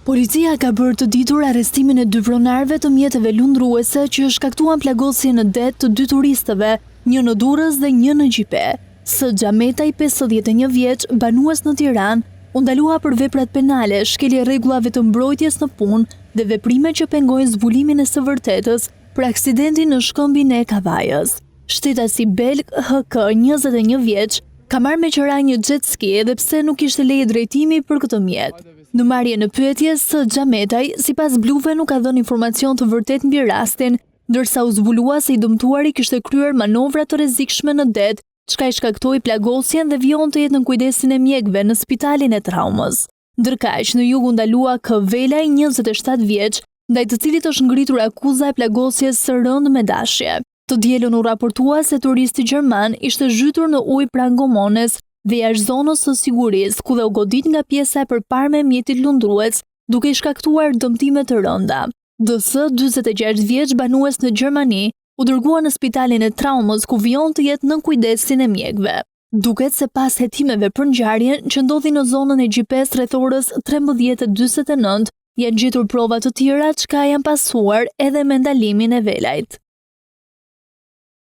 Policia ka bërë të ditur arrestimin e 2 pronarëve të mjeteve lundruese që shkaktuan plagosje në det të 2 turistëve, një në Durrës dhe një në Gjipe. S. Xhametaj, 51 vjeç, banues në Tiranë, u ndalua për veprat penale, shkelje rregullave të mbrojtjes në punë dhe veprime që pengojnë zbulimin e së vërtetës për aksidentin në shkëmbin e Kavajës. Shtetasi belg HK, 21 vjeç, ka marrë me qëra një jet ski edhe pse nuk ishte leje drejtimi për këtë mjet. Në marrje në pyetje, S. Xhametaj, sipas bluve nuk ka dhënë informacion të vërtet mbi rastin, ndërsa u zbulua se i dëmtuari kishte kryer manovra të rrezikshme në det, çka i shkaktoi plagosjen dhe vijon të jetë në kujdesin e mjekëve në spitalin e traumës. Ndërkaq, në jug u ndalua K. Velaj, 27 vjeç, ndaj të cilit është ngritur akuza e plagosjes së rëndë me dashje. Të dielën u raportua se turisti gjerman ishte zhytur në ujë pranë gomones dhe jashtë zonës së sigurisë, ku dhe u godit nga pjesa e përparme e mjetit lundrues, duke i shkaktuar dëmtime të rënda. DS, 46 vjeç, banues në Gjermani, u dërgua në spitalin e traumës ku vijon të jetë nën kujdesin e mjekëve. Duket se pas hetimeve për ngjarjen që ndodhi në zonën e Gjipes rreth orës 13:49, janë gjetur prova të tjera çka janë pasuar edhe me ndalimin e Velajt.